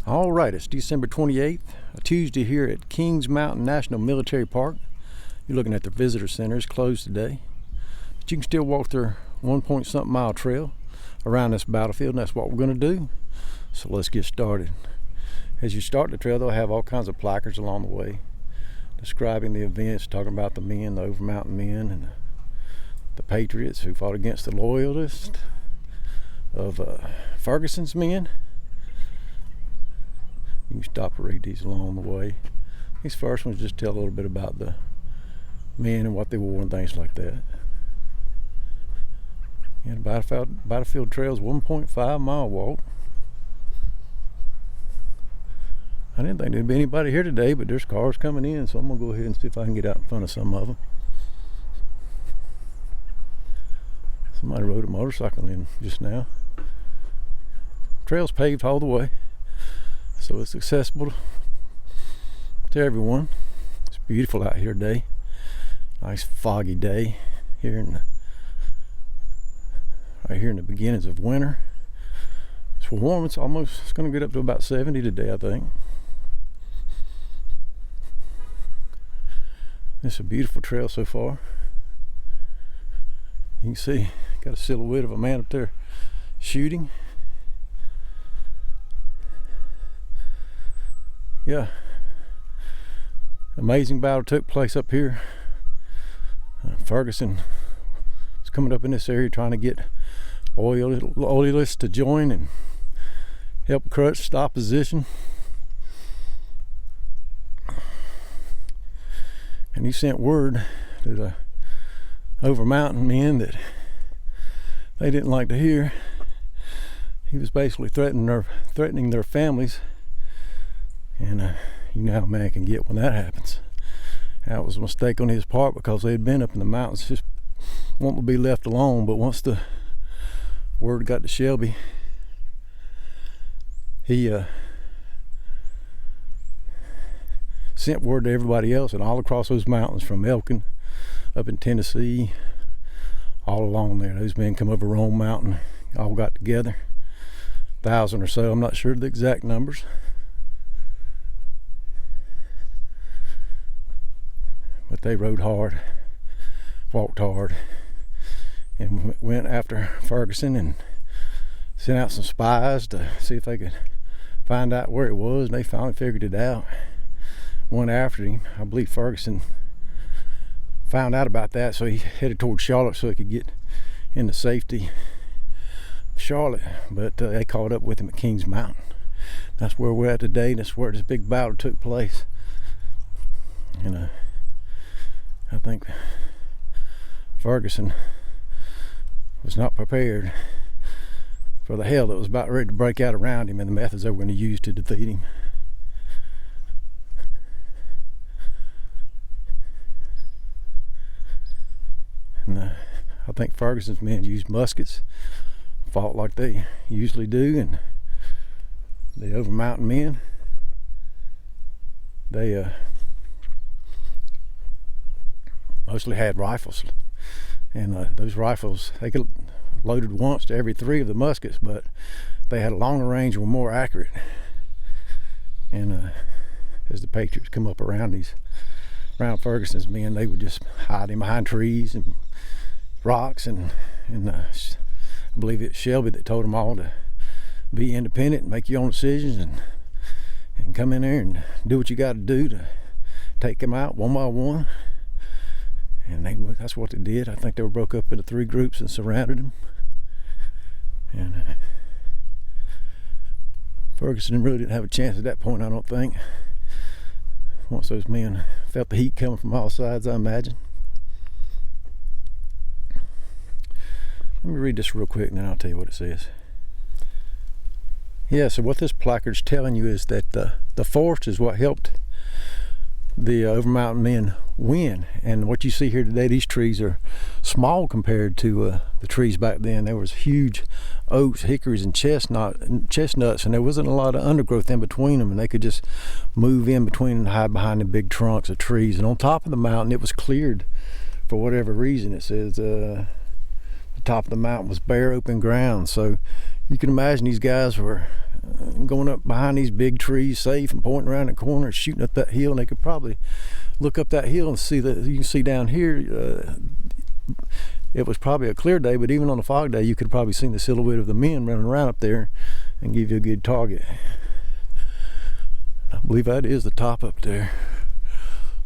All right, it's December 28th, a Tuesday here at Kings Mountain National Military Park. You're looking at the visitor center. It's closed today, but you can still walk their 1-point-something mile trail around this battlefield, and that's what we're going to do. So let's get started. As you start the trail, they'll have all kinds of placards along the way describing the events, talking about the men, the Over Mountain men, and the Patriots who fought against the loyalists of Ferguson's men. You can stop and read these along the way. These first ones just tell a little bit about the men and what they wore and things like that. And battlefield trail's 1.5-mile walk. I didn't think there'd be anybody here today, but there's cars coming in, so I'm gonna go ahead and see if I can get out in front of some of them. Somebody rode a motorcycle in just now. Trail's paved all the way, so it's accessible to everyone. It's beautiful out here today. Nice foggy day here right here in the beginnings of winter. It's warm. It's going to get up to about 70 today, I think. It's a beautiful trail so far. You can see, got a silhouette of a man up there shooting. Yeah, amazing battle took place up here. Ferguson was coming up in this area trying to get loyalists to join and help crush the opposition. And he sent word to the Over Mountain men that they didn't like to hear. He was basically threatening their families. And you know how a man can get when that happens. That was a mistake on his part because they had been up in the mountains just wanting to be left alone. But once the word got to Shelby, he sent word to everybody else and all across those mountains from Elkin up in Tennessee, all along there. Those men come over Rome Mountain, all got together, 1,000 or so. I'm not sure the exact numbers. But they rode hard, walked hard, and went after Ferguson and sent out some spies to see if they could find out where he was, and they finally figured it out. Went after him. I believe Ferguson found out about that, so he headed toward Charlotte so he could get into safety of Charlotte, but they caught up with him at Kings Mountain. That's where we're at today, and that's where this big battle took place. And I think Ferguson was not prepared for the hell that was about ready to break out around him and the methods they were going to use to defeat him. And I think Ferguson's men used muskets, fought like they usually do, and the Over Mountain men, they mostly had rifles, and those rifles, they could loaded once to every 3 of the muskets, but they had a longer range and were more accurate. And as the Patriots come up around Ferguson's men, they would just hide him behind trees and rocks, and I believe it's Shelby that told them all to be independent and make your own decisions and come in there and do what you got to do to take them out one by one. And that's what they did. I think they were broke up into 3 groups and surrounded him. And Ferguson really didn't have a chance at that point, I don't think. Once those men felt the heat coming from all sides, I imagine. Let me read this real quick and then I'll tell you what it says. Yeah, so what this placard's telling you is that the forest is what helped the Over Mountain men win. And what you see here today, these trees are small compared to the trees back then. There was huge oaks, hickories, and chestnuts, and there wasn't a lot of undergrowth in between them, and they could just move in between and hide behind the big trunks of trees. And on top of the mountain, it was cleared for whatever reason. It says the top of the mountain was bare open ground, so you can imagine these guys were going up behind these big trees safe and pointing around the corner and shooting up that hill, and they could probably look up that hill and see that. You can see down here, it was probably a clear day, but even on a fog day you could probably see the silhouette of the men running around up there and give you a good target. I believe that is the top up there,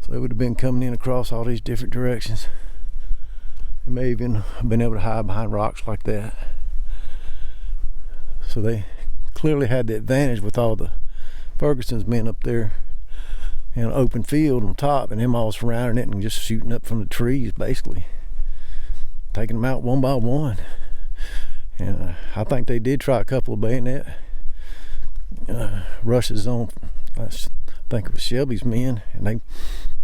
so they would have been coming in across all these different directions. They may even have been able to hide behind rocks like that. So they clearly had the advantage with all the Ferguson's men up there in an open field on top, and them all surrounding it and just shooting up from the trees, basically taking them out one by one. And I think they did try a couple of bayonet rushes on, I think it was Shelby's men, and they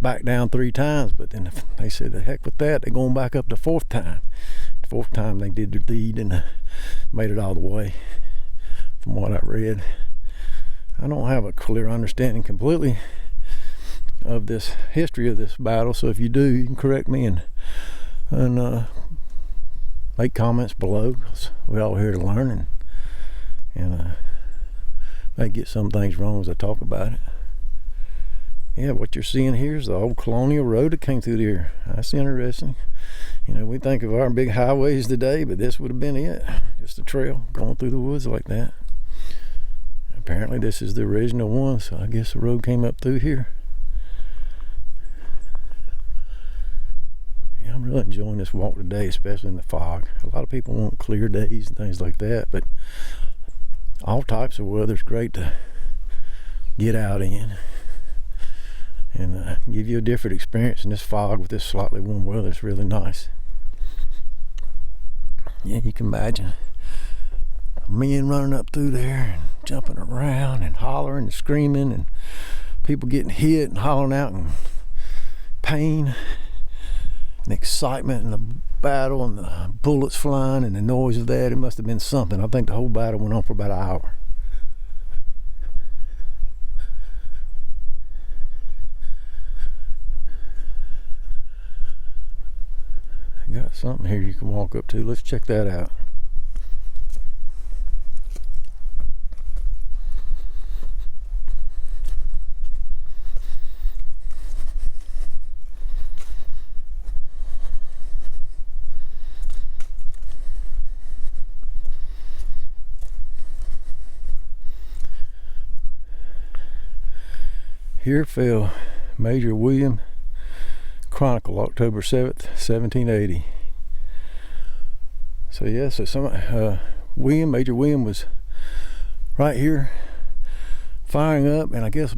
backed down 3 times, but then they said the heck with that, they're going back up the 4th time. The 4th time they did their deed and made it all the way. From what I read, I don't have a clear understanding completely of this history of this battle, so if you do, you can correct me and make comments below, because we're all here to learn, and may get some things wrong as I talk about it. Yeah, what you're seeing here is the old colonial road that came through here. That's interesting. You know, we think of our big highways today, but this would have been it, just a trail going through the woods like that. Apparently this is the original one, so I guess the road came up through here. Yeah, I'm really enjoying this walk today, especially in the fog. A lot of people want clear days and things like that, but all types of weather is great to get out in and give you a different experience. In this fog with this slightly warm weather, it's really nice. Yeah, you can imagine men running up through there and jumping around and hollering and screaming, and people getting hit and hollering out in pain and excitement and the battle and the bullets flying and the noise of that. It must have been something. I think the whole battle went on for about an hour. I got something here you can walk up to. Let's check that out. Here fell Major William Chronicle, October 7th, 1780. So yeah, so Major William was right here firing up, and I guess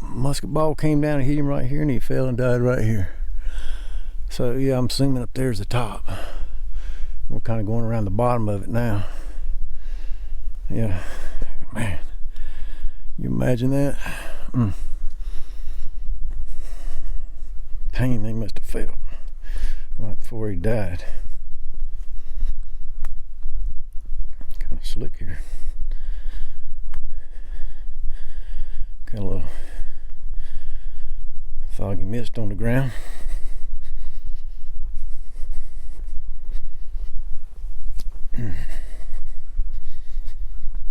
musket ball came down and hit him right here, and he fell and died right here. So yeah, I'm assuming up there's the top. We're kind of going around the bottom of it now. Yeah, man, you imagine that? Pain they must have felt right before he died. Kind of slick here. Got a little foggy mist on the ground.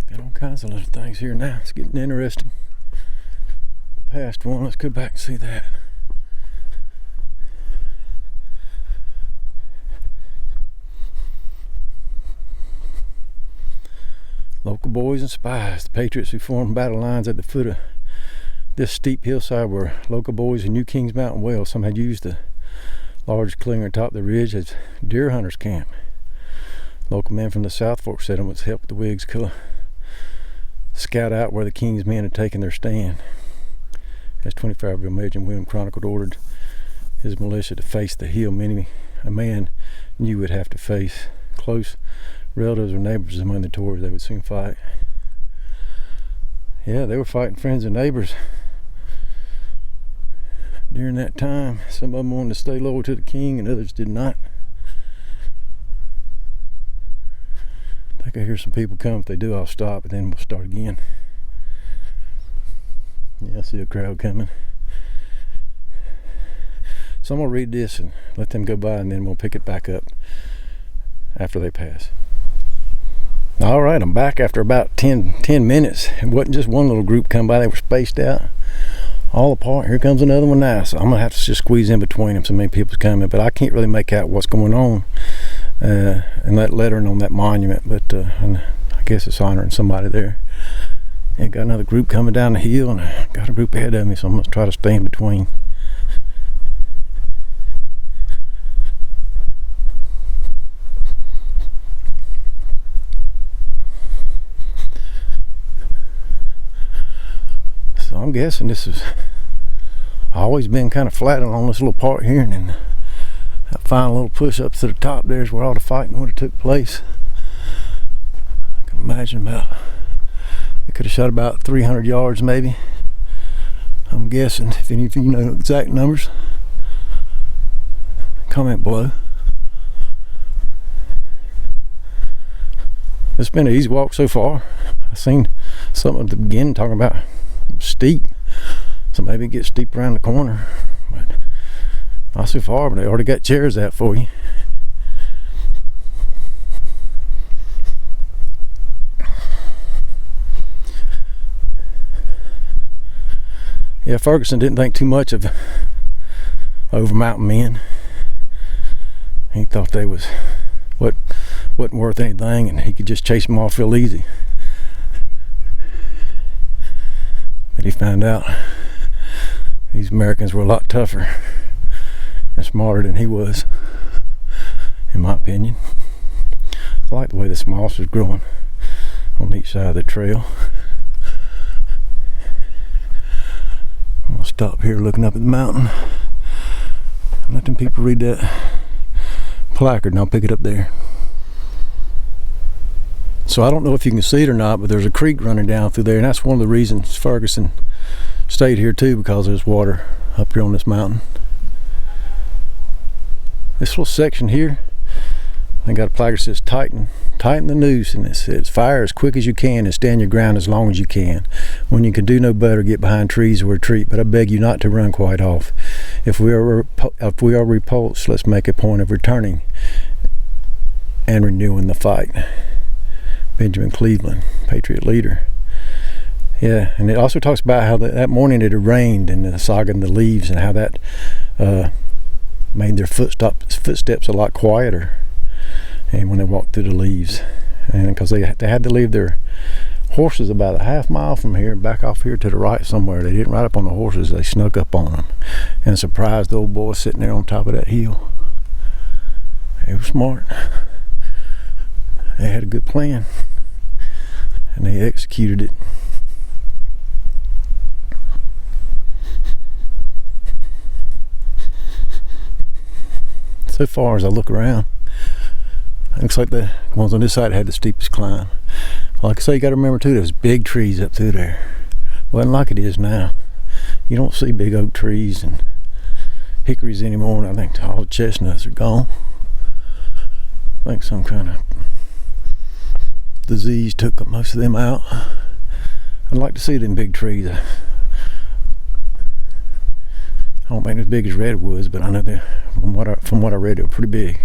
Got all kinds of little things here now. It's getting interesting. Past one, let's go back and see that. Local boys and spies, the Patriots who formed battle lines at the foot of this steep hillside were local boys in New Kings Mountain, Wales. Some had used the large clearing atop the ridge as deer hunters' camp. Local men from the South Fork settlements helped the Whigs scout out where the King's men had taken their stand. As 25-year-old Major William Chronicle ordered his militia to face the hill a man knew would have to face. Close relatives or neighbors among the Tories they would soon fight. Yeah, they were fighting friends and neighbors during that time. Some of them wanted to stay loyal to the king and others did not. I think I hear some people come. If they do, I'll stop, and then we'll start again. Yeah, I see a crowd coming. So I'm going to read this and let them go by, and then we'll pick it back up after they pass. All right, I'm back after about 10 minutes. It wasn't just one little group come by, they were spaced out all apart. Here comes another one now, so I'm gonna have to just squeeze in between them. So many people's coming, but I can't really make out what's going on and that lettering on that monument, but I guess it's honoring somebody there. And got another group coming down the hill, and I got a group ahead of me, so I'm gonna try to stay in between. So I'm guessing this has always been kind of flat along this little part here, and then that final little push up to the top there is where all the fighting would have took place. I can imagine they could have shot about 300 yards maybe. I'm guessing. If any of you know exact numbers, comment below. It's been an easy walk so far. I've seen something at the beginning talking about steep, so maybe it gets steep around the corner, but not so far. But they already got chairs out for you. Yeah, Ferguson didn't think too much of over mountain men. He thought they wasn't worth anything, and he could just chase them off real easy. But he found out these Americans were a lot tougher and smarter than he was, in my opinion. I like the way this moss is growing on each side of the trail. I'm gonna stop here looking up at the mountain and let them people read that placard, and I'll pick it up there. So I don't know if you can see it or not, but there's a creek running down through there, and that's one of the reasons Ferguson stayed here too, because there's water up here on this mountain. This little section here, they got a placard that says tighten the noose, and it says fire as quick as you can and stand your ground as long as you can. When you can do no better, get behind trees or retreat, but I beg you not to run quite off. If we are repulsed, let's make a point of returning and renewing the fight. Benjamin Cleveland, Patriot leader. Yeah, and it also talks about how that morning it had rained, and the saga and the leaves, and how that made their footsteps a lot quieter, and when they walked through the leaves, and because they had to leave their horses about a half mile from here, back off here to the right somewhere. They didn't ride up on the horses, they snuck up on them and surprised the old boy sitting there on top of that hill. They were smart. They had a good plan, and they executed it. So far as I look around, it looks like the ones on this side had the steepest climb. Like I say, you got to remember too, there's big trees up through there. Wasn't like it is now. You don't see big oak trees and hickories anymore, and I think all the chestnuts are gone. I think some kind of disease took most of them out. I'd like to see them big trees. I don't think they're as big as redwoods, but I know they're, from what I read, they were pretty big.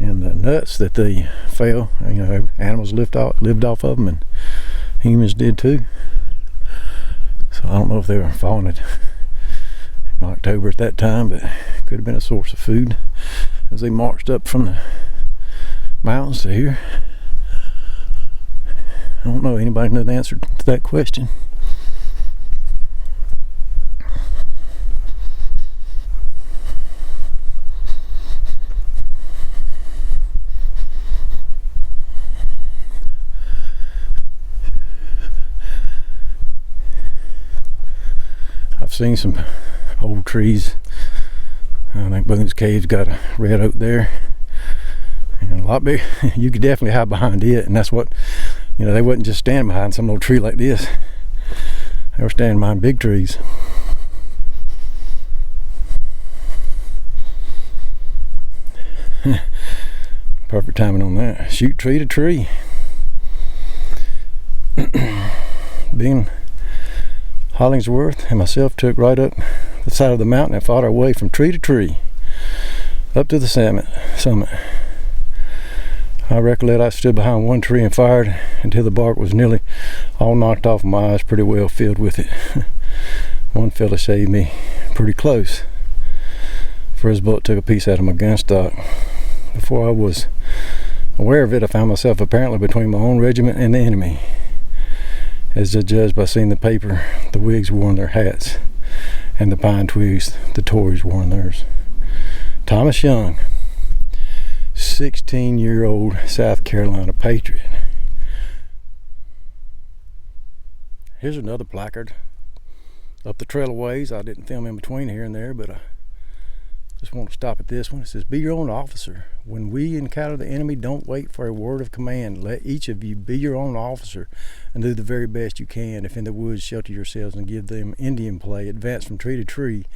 And the nuts that they fell, animals lived off of them, and humans did too. So I don't know if they were falling in October at that time, but it could have been a source of food as they marched up from the mountains to here. I don't know. Anybody know the answer to that question? I've seen some old trees. I think Boone's Cave's got a red oak there, and a lot big. You could definitely hide behind it, and that's what, they wasn't just standing behind some little tree like this. They were standing behind big trees. Perfect timing on that. Shoot tree to tree. Being Hollingsworth and myself took right up the side of the mountain and fought our way from tree to tree up to the summit. I recollect I stood behind one tree and fired until the bark was nearly all knocked off, and my eyes pretty well filled with it. One fella shaved me pretty close, for his bullet took a piece out of my gun stock. Before I was aware of it, I found myself apparently between my own regiment and the enemy, as judged by seeing the paper the Whigs wore on their hats and the pine twigs the Tories wore on theirs. Thomas Young, 16-year-old South Carolina patriot. Here's another placard up the trail a ways. I didn't film in between here and there, but I just want to stop at this one. It says, "Be your own officer. When we encounter the enemy, don't wait for a word of command. Let each of you be your own officer and do the very best you can. If in the woods, shelter yourselves and give them Indian play. Advance from tree to tree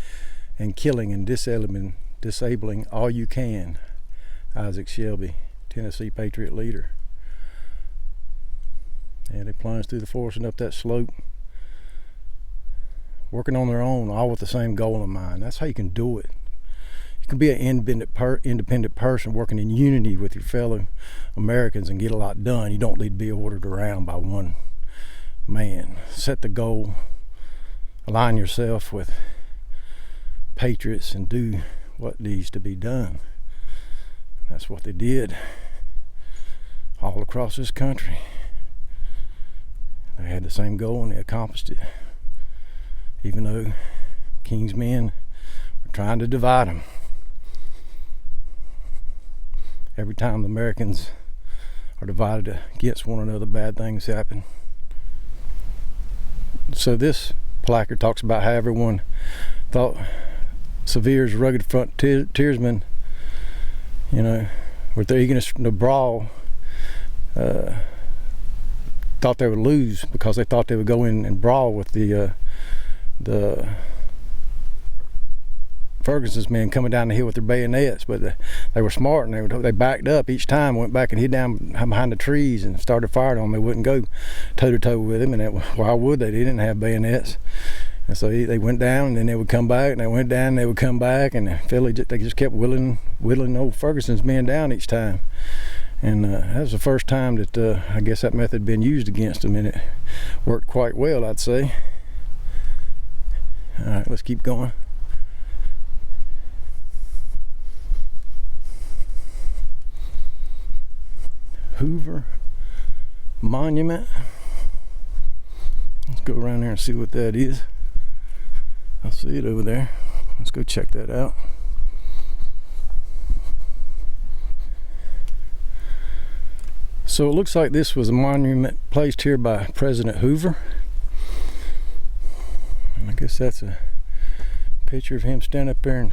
and killing and disabling all you can." Isaac Shelby, Tennessee Patriot leader. And they plunged through the forest and up that slope, working on their own, all with the same goal in mind. That's how you can do it. You can be an independent person working in unity with your fellow Americans and get a lot done. You don't need to be ordered around by one man. Set the goal, align yourself with patriots, and do what needs to be done. That's what they did all across this country. They had the same goal and they accomplished it, even though King's men were trying to divide them. Every time the Americans are divided against one another, bad things happen. So this placard talks about how everyone thought Severe's rugged front Tearsmen, with their eagerness to brawl, thought they would lose because they thought they would go in and brawl with the Ferguson's men coming down the hill with their bayonets. But they were smart, and they backed up each time, went back and hid down behind the trees and started firing on them. They wouldn't go toe to toe with them, and why would they? They didn't have bayonets. And so they went down, and then they would come back, and they went down, and they would come back, and they just kept whittling old Ferguson's men down each time. And that was the first time that I guess that method had been used against them, and it worked quite well, I'd say. All right, let's keep going. Hoover Monument. Let's go around there and see what that is. I see it over there. Let's go check that out. So it looks like this was a monument placed here by President Hoover. And I guess that's a picture of him standing up there in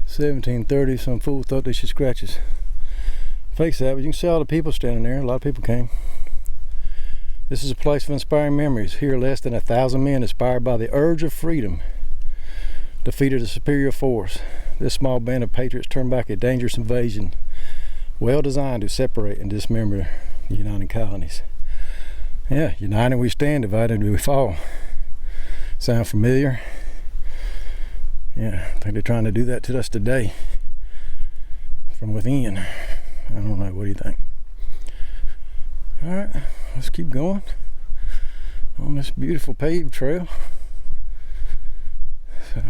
1730. Some fool thought they should scratch his face out, but you can see all the people standing there. A lot of people came. This is a place of inspiring memories. Here less than 1,000 men inspired by the urge of freedom defeated a superior force. This small band of patriots turned back a dangerous invasion, well designed to separate and dismember the united colonies. Yeah, united we stand, divided we fall. Sound familiar? Yeah, I think they're trying to do that to us today from within. I don't know, what do you think? Alright, let's keep going on this beautiful paved trail. So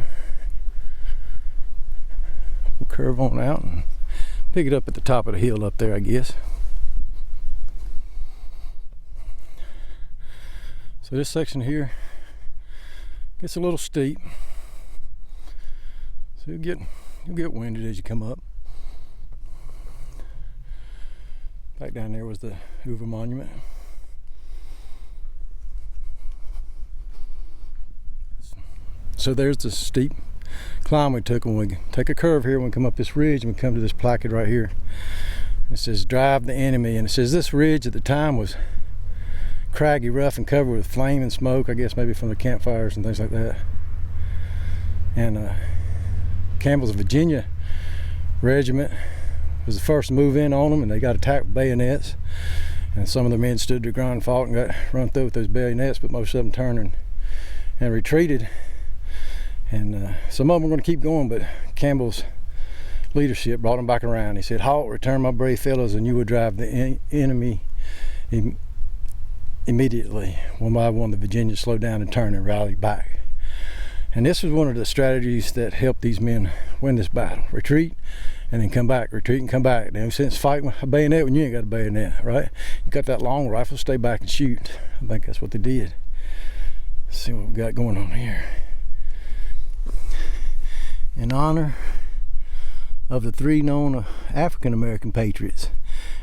we'll curve on out and pick it up at the top of the hill up there, I guess. So this section here gets a little steep, so you'll get winded as you come up. Back down there was the Hoover Monument. So there's the steep climb we took when we take a curve here when we come up this ridge, and we come to this placard right here. It says drive the enemy, and it says this ridge at the time was craggy, rough, and covered with flame and smoke, I guess maybe from the campfires and things like that. And Campbell's Virginia regiment was the first to move in on them, and they got attacked with bayonets, and some of the men stood their ground and fought and got run through with those bayonets, but most of them turned and retreated. And some of them were going to keep going, but Campbell's leadership brought him back around. He said, "Halt, return my brave fellows, and you will drive the enemy immediately." One by one, the Virginians slowed down and turned and rallied back. And this was one of the strategies that helped these men win this battle. Retreat and then come back, retreat and come back. No sense fighting with a bayonet when you ain't got a bayonet, right? You got that long rifle, stay back and shoot. I think that's what they did. Let's see what we got going on here. In honor of the 3 known African American patriots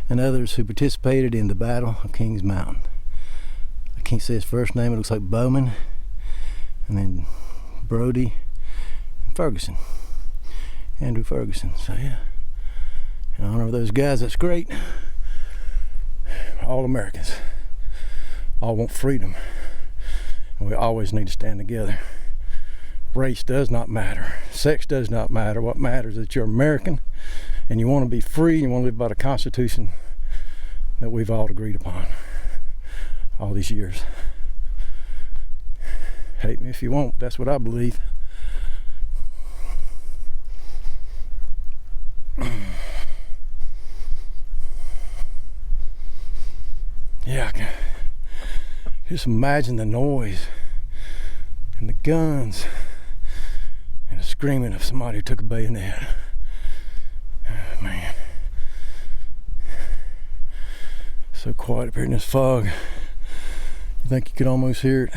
and others who participated in the Battle of Kings Mountain. I can't say his first name, it looks like Bowman, and then Brody and Ferguson, Andrew Ferguson. So yeah, in honor of those guys, that's great. All Americans, all want freedom, and we always need to stand together. Race does not matter, sex does not matter. What matters is that you're American and you want to be free, you want to live by the Constitution that we've all agreed upon all these years. Hate me if you want, that's what I believe. Yeah, I can just imagine the noise and the guns and the screaming of somebody who took a bayonet. Oh, man. So quiet up here in this fog. You think you could almost hear it.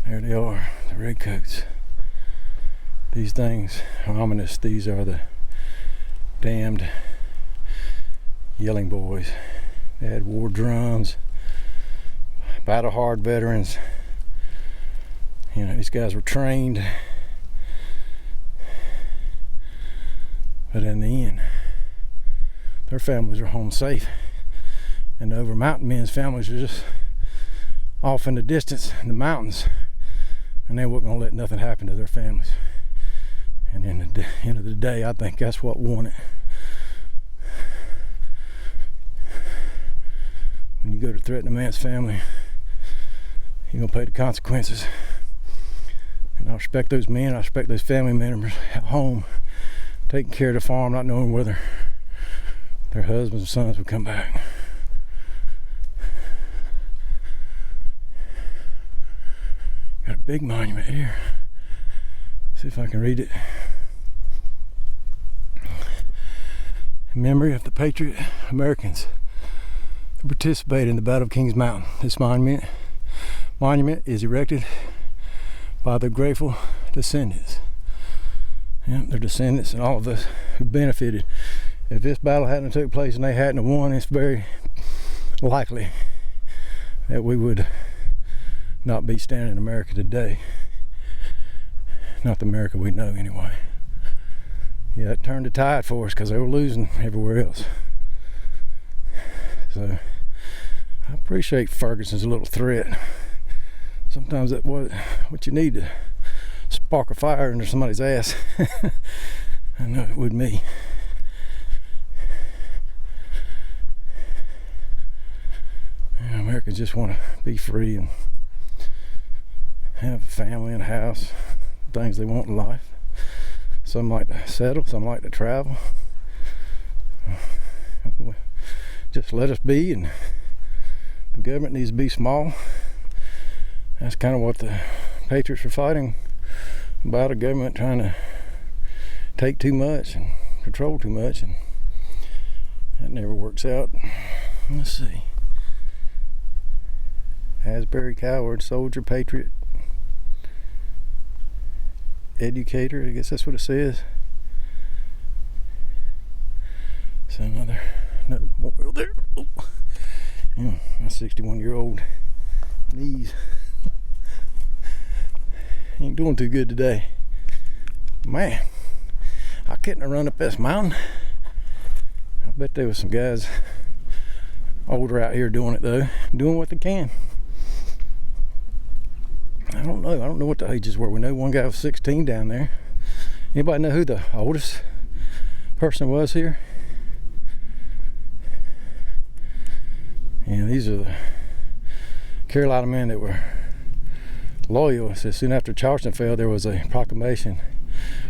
There they are, the redcoats. These things are ominous. These are the damned yelling boys. They had war drums, battle-hard veterans. You know, these guys were trained. But in the end, their families are home safe. And the over mountain men's families are just off in the distance in the mountains. And they weren't going to let nothing happen to their families. And in the end of the day, I think that's what won it. When you go to threaten a man's family, you're going to pay the consequences. And I respect those men, I respect those family members at home, taking care of the farm, not knowing whether their husbands or sons would come back. Got a big monument here. See if I can read it. In memory of the Patriot Americans who participated in the Battle of Kings Mountain. This monument is erected by their grateful descendants. Yeah, their descendants and all of us who benefited. If this battle hadn't taken place and they hadn't won, it's very likely that we would not be standing in America today. Not the America we know anyway. Yeah, it turned the tide for us because they were losing everywhere else. So I appreciate Ferguson's little threat. Sometimes that's what you need to spark a fire under somebody's ass. I know it would me. Yeah, Americans just want to be free and have a family and a house, things they want in life. Some like to settle, some like to travel. Just let us be, and the government needs to be small. That's kind of what the Patriots are fighting about, a government trying to take too much and control too much, and that never works out. Let's see. Asbury Coward, Soldier, Patriot Educator, I guess that's what it says. So another memorial there. Oh. Yeah, my 61-year-old knees ain't doing too good today. Man, I couldn't have run up this mountain. I bet there was some guys older out here doing it though, doing what they can. I don't know what the ages were. We know one guy was 16 down there. Anybody know who the oldest person was here? Yeah, these are the Carolina men that were loyal. It says, soon after Charleston fell, there was a proclamation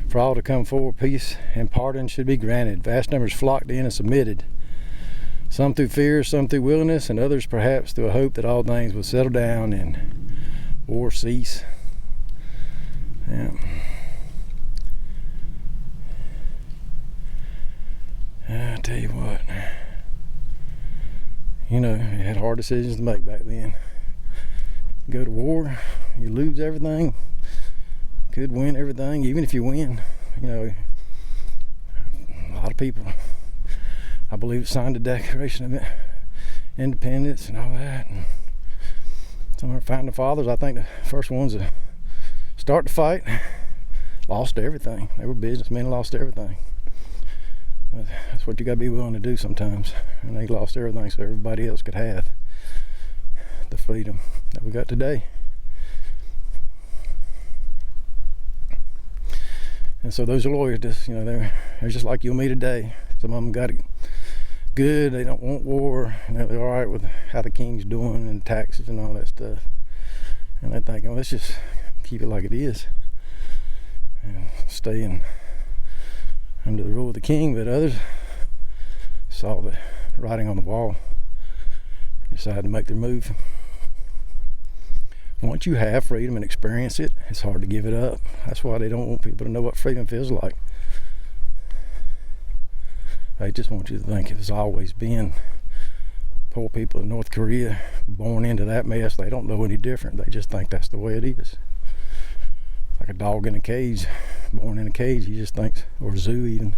for all to come forward. Peace and pardon should be granted. Vast numbers flocked in and submitted, some through fear, some through willingness, and others perhaps through a hope that all things would settle down and war cease. Yeah. I tell you what, you know, you had hard decisions to make back then. Go to war, you lose everything, could win everything. Even if you win, you know, a lot of people, I believe, signed the Declaration of Independence and all that. And some of our founding fathers, I think the first ones to start the fight, lost everything. They were businessmen, lost everything. That's what you got to be willing to do sometimes. And they lost everything so everybody else could have the freedom that we got today. And so those lawyers, just, you know, they're just like you and me today. Some of them got it good. They don't want war. They're all right with how the king's doing and taxes and all that stuff. And they're thinking, well, let's just keep it like it is and stay under the rule of the king. But others saw the writing on the wall, decided to make their move. Once you have freedom and experience it, it's hard to give it up. That's why they don't want people to know what freedom feels like. They just want you to think it's always been. Poor people in North Korea, born into that mess, they don't know any different. They just think that's the way it is. Like a dog in a cage, born in a cage, he just thinks, or a zoo even,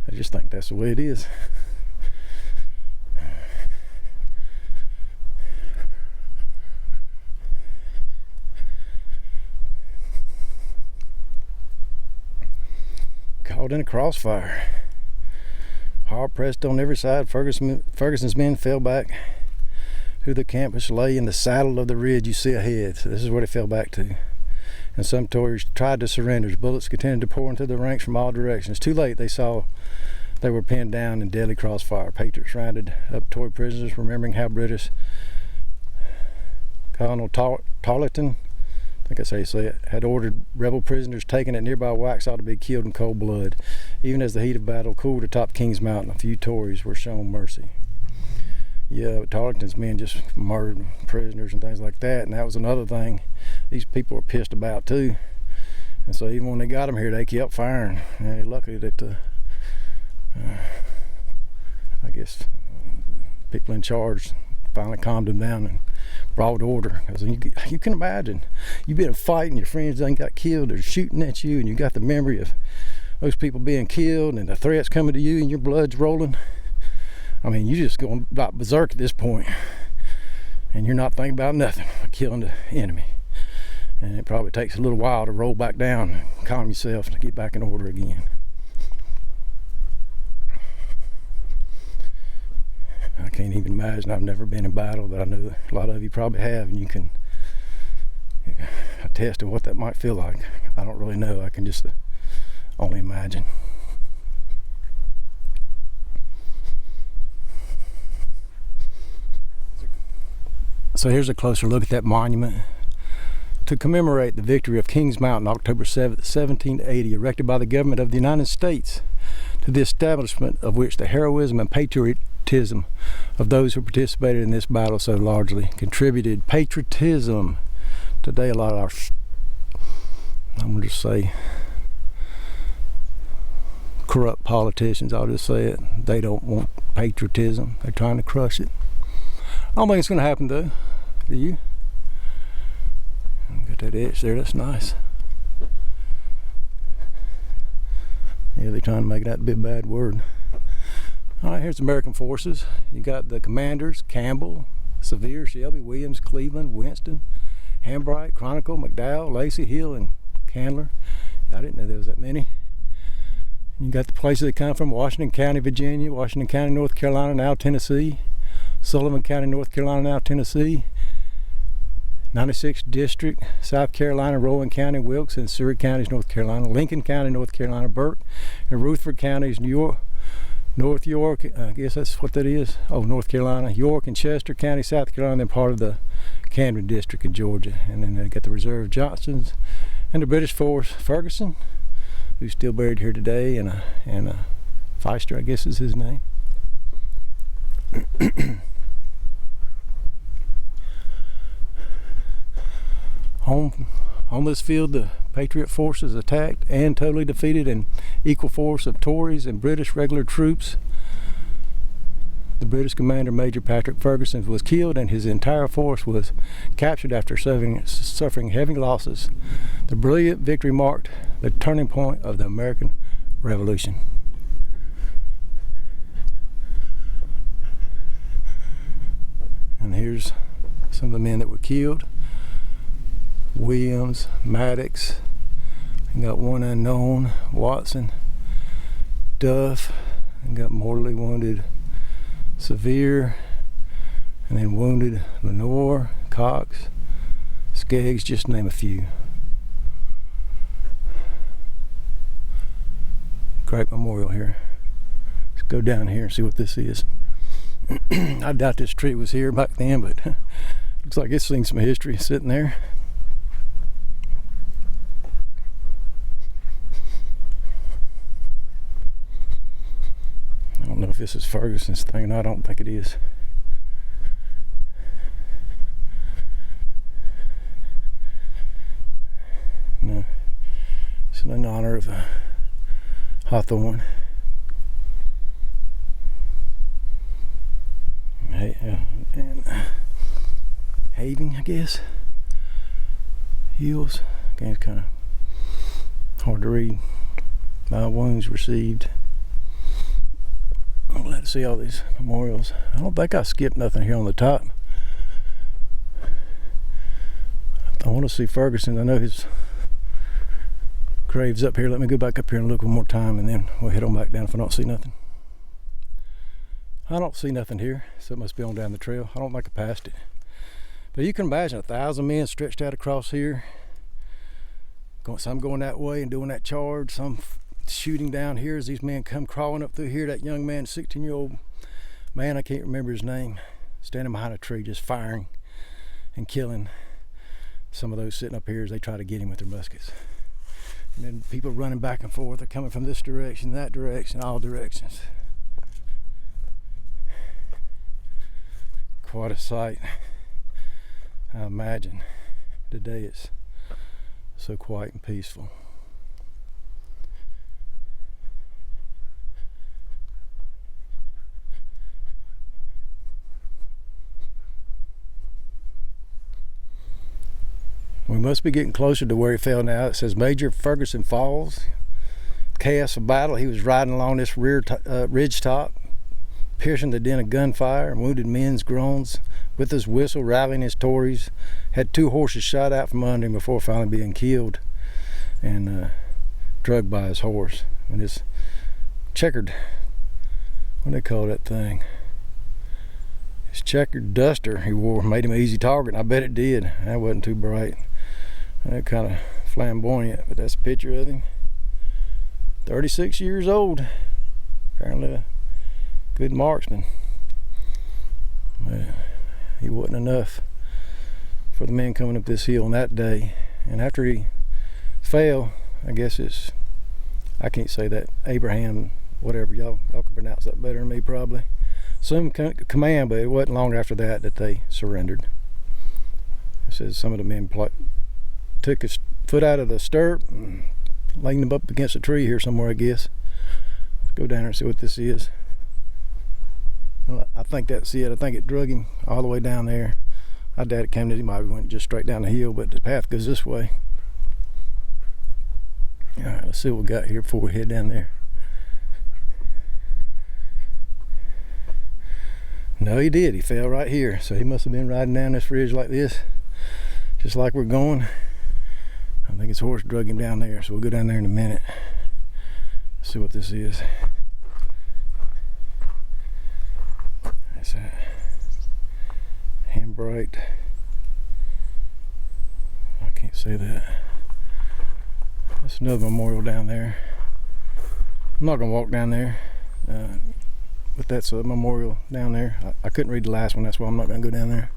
they just think that's the way it is. Caught in a crossfire. Hard pressed on every side, Ferguson's men fell back to the camp which lay in the saddle of the ridge you see ahead. So this is where they fell back to. And some Tories tried to surrender as bullets continued to pour into the ranks from all directions. Too late, they saw they were pinned down in deadly crossfire. Patriots rounded up Tory prisoners, remembering how British Colonel Tarleton, I think that's how you say it, had ordered rebel prisoners taken at nearby Waxhaw to be killed in cold blood. Even as the heat of battle cooled atop Kings Mountain, a few Tories were shown mercy. Yeah, but Tarleton's men just murdered prisoners and things like that, and that was another thing these people were pissed about too. And so even when they got them here, they kept firing. And luckily that I guess people in charge finally calmed them down and brought order. Because you can imagine, you've been fighting, your friends done got killed, they're shooting at you, and you got the memory of those people being killed and the threats coming to you and your blood's rolling. I mean, you're just going about berserk at this point, and you're not thinking about nothing but killing the enemy. And it probably takes a little while to roll back down and calm yourself to get back in order again. I can't even imagine. I've never been in battle, but I know that a lot of you probably have, and you can attest to what that might feel like. I don't really know. I can just only imagine. So here's a closer look at that monument. To commemorate the victory of Kings Mountain, October 7th, 1780, erected by the government of the United States, to the establishment of which the heroism and patriotism of those who participated in this battle so largely contributed. Patriotism. Today, a lot of our, I'm going to just say, corrupt politicians, I'll just say it, they don't want patriotism. They're trying to crush it. I don't think it's going to happen though. Do you? Got that edge there, that's nice. Yeah, they're trying to make that a big bad word. Alright, here's American forces. You got the commanders, Campbell, Sevier, Shelby, Williams, Cleveland, Winston, Handbright, Chronicle, McDowell, Lacey, Hill, and Candler. I didn't know there was that many. You got the places they come from: Washington County, Virginia, Washington County, North Carolina, now Tennessee, Sullivan County, North Carolina, now Tennessee, 96th District, South Carolina, Rowan County, Wilkes and Surrey Counties, North Carolina, Lincoln County, North Carolina, Burke and Rutherford Counties, New York, North York, I guess that's what that is. Oh, North Carolina, York and Chester County, South Carolina, then part of the Camden District in Georgia. And then they got the Reserve Johnsons and the British force Ferguson, who's still buried here today, and Feister, I guess is his name. On this field, the Patriot forces attacked and totally defeated an equal force of Tories and British regular troops. The British commander, Major Patrick Ferguson, was killed, and his entire force was captured after suffering heavy losses. The brilliant victory marked the turning point of the American Revolution. And here's some of the men that were killed. Williams, Maddox, and got one unknown, Watson, Duff, and got mortally wounded Severe, and then wounded Lenore, Cox, Skeggs, just to name a few. Great memorial here. Let's go down here and see what this is. I doubt this tree was here back then, but looks like it's seen some history sitting there. I don't know if this is Ferguson's thing. I don't think it is. No, it's in honor of Hawthorne. And Having, I guess. Hills. Okay, it's kind of hard to read. My wounds received. I'm glad to see all these memorials. I don't think I skipped nothing here on the top. I want to see Ferguson. I know his grave's up here. Let me go back up here and look one more time, and then we'll head on back down if I don't see nothing. I don't see nothing here, so it must be on down the trail. I don't think I passed it. But you can imagine 1,000 men stretched out across here. Some going that way and doing that charge, some shooting down here as these men come crawling up through here. That young man, 16-year-old man, I can't remember his name, standing behind a tree just firing and killing some of those sitting up here as they try to get him with their muskets. And then people running back and forth. They're coming from this direction, that direction, all directions. Quite a sight. I imagine today it's so quiet and peaceful. We must be getting closer to where he fell now. It says Major Ferguson Falls. Chaos of battle. He was riding along this ridge top, piercing the din of gunfire and wounded men's groans. With his whistle, rallying his Tories, had 2 horses shot out from under him before finally being killed and drugged by his horse. And his checkered, what do they call that thing? His checkered duster he wore made him an easy target, and I bet it did. That wasn't too bright. That kind of flamboyant, but that's a picture of him. 36 years old. Apparently a good marksman. But he wasn't enough for the men coming up this hill on that day. And after he fell, I guess it's, I can't say that, Abraham, whatever, y'all can pronounce that better than me probably. Some command, but it wasn't long after that that they surrendered. It says some of the men took his foot out of the stirrup and laid him up against a tree here somewhere, I guess. Let's go down there and see what this is. Well, I think that's it. I think it drug him all the way down there. I doubt it came to him. I went just straight down the hill, but the path goes this way. All right, let's see what we got here before we head down there. No, he did. He fell right here. So he must have been riding down this ridge like this, just like we're going. I think his horse drug him down there. So we'll go down there in a minute. See what this is. That's that. Handbright. I can't say that. That's another memorial down there. I'm not gonna walk down there, but that's a memorial down there. I couldn't read the last one, that's why I'm not gonna go down there.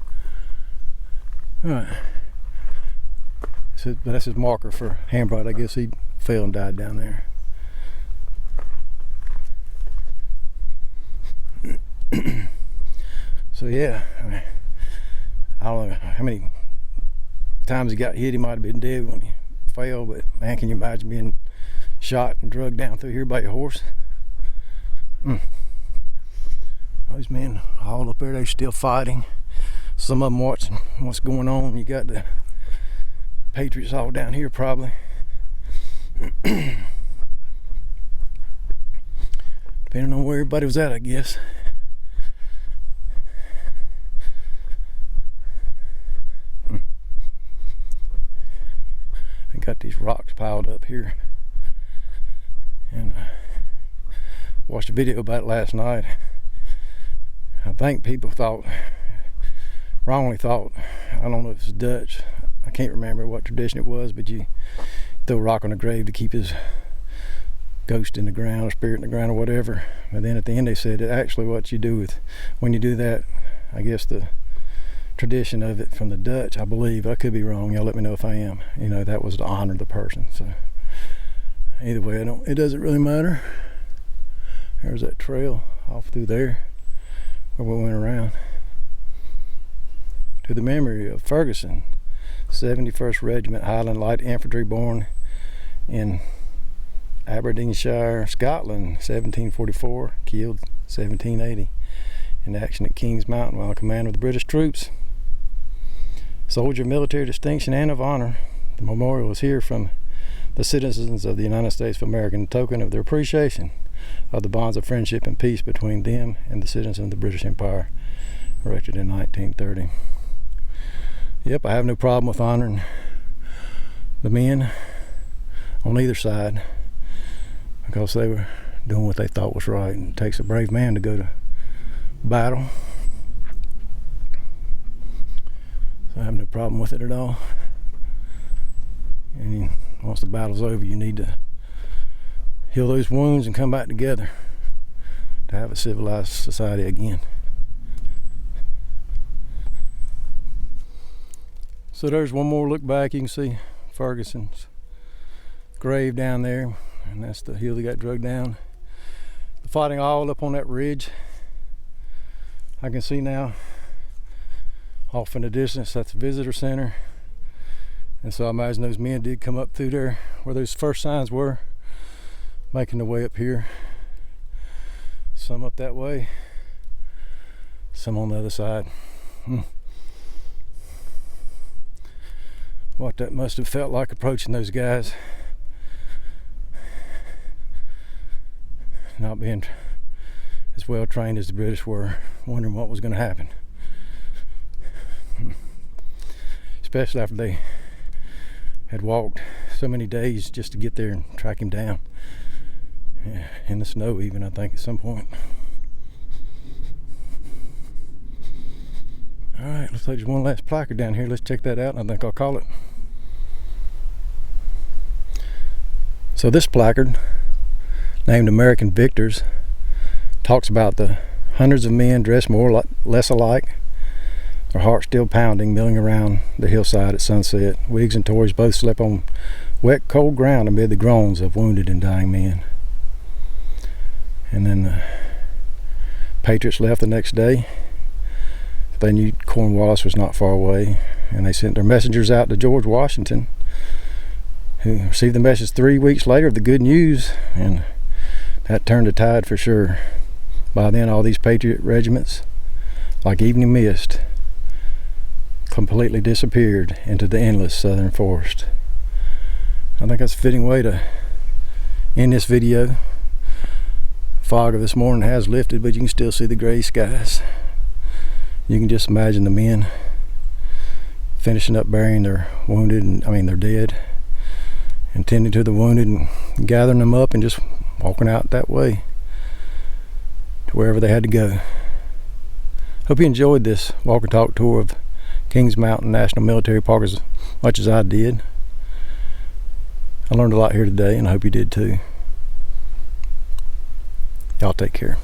All right. So, but that's his marker for Handbright. I guess he fell and died down there. So yeah, I don't know how many times he got hit. He might have been dead when he fell, but man, can you imagine being shot and drugged down through here by your horse? Those men all up there, they're still fighting. Some of them watching what's going on. You got the Patriots all down here probably. Depending on where everybody was at, I guess. I got these rocks piled up here, and I watched a video about it last night. I think people wrongly thought, I don't know if it's Dutch, I can't remember what tradition it was, but you throw a rock on a grave to keep his ghost in the ground or spirit in the ground or whatever. But then at the end they said that actually what you do when you do that, I guess the tradition of it from the Dutch, I believe, I could be wrong, y'all let me know if I am, that was to honor the person. So either way, it doesn't really matter. There's that trail off through there where we went around to the memory of Ferguson, 71st Regiment Highland Light Infantry, born in Aberdeenshire, Scotland, 1744, killed 1780 in action at King's Mountain while in command of the British troops. Soldier of military distinction and of honor, the memorial is here from the citizens of the United States of America in token of their appreciation of the bonds of friendship and peace between them and the citizens of the British Empire, erected in 1930. Yep, I have no problem with honoring the men on either side because they were doing what they thought was right, and it takes a brave man to go to battle. So I have no problem with it at all. And once the battle's over, you need to heal those wounds and come back together to have a civilized society again. So there's one more look back. You can see Ferguson's grave down there, and that's the hill that got drugged down. The fighting all up on that ridge. I can see now off in the distance, that's the visitor center. And so I imagine those men did come up through there where those first signs were, making their way up here. Some up that way, some on the other side. What that must have felt like approaching those guys, not being as well trained as the British were, wondering what was going to happen, especially after they had walked so many days just to get there and track him down, in the snow even, I think, at some point. All right, looks like there's one last placard down here. Let's check that out, and I think I'll call it. So this placard, named American Victors, talks about the hundreds of men dressed more or less alike, their hearts still pounding, milling around the hillside at sunset. Whigs and Tories both slept on wet, cold ground amid the groans of wounded and dying men. And then the Patriots left the next day. They knew Cornwallis was not far away, and they sent their messengers out to George Washington, who received the message 3 weeks later of the good news, and that turned the tide for sure. By then, all these Patriot regiments, like evening mist, completely disappeared into the endless southern forest. I think that's a fitting way to end this video. Fog of this morning has lifted, but you can still see the gray skies. You can just imagine the men finishing up burying their wounded, their dead, and tending to the wounded and gathering them up and just walking out that way to wherever they had to go. Hope you enjoyed this walk and talk tour of Kings Mountain National Military Park as much as I did. I learned a lot here today, and I hope you did too. Y'all take care.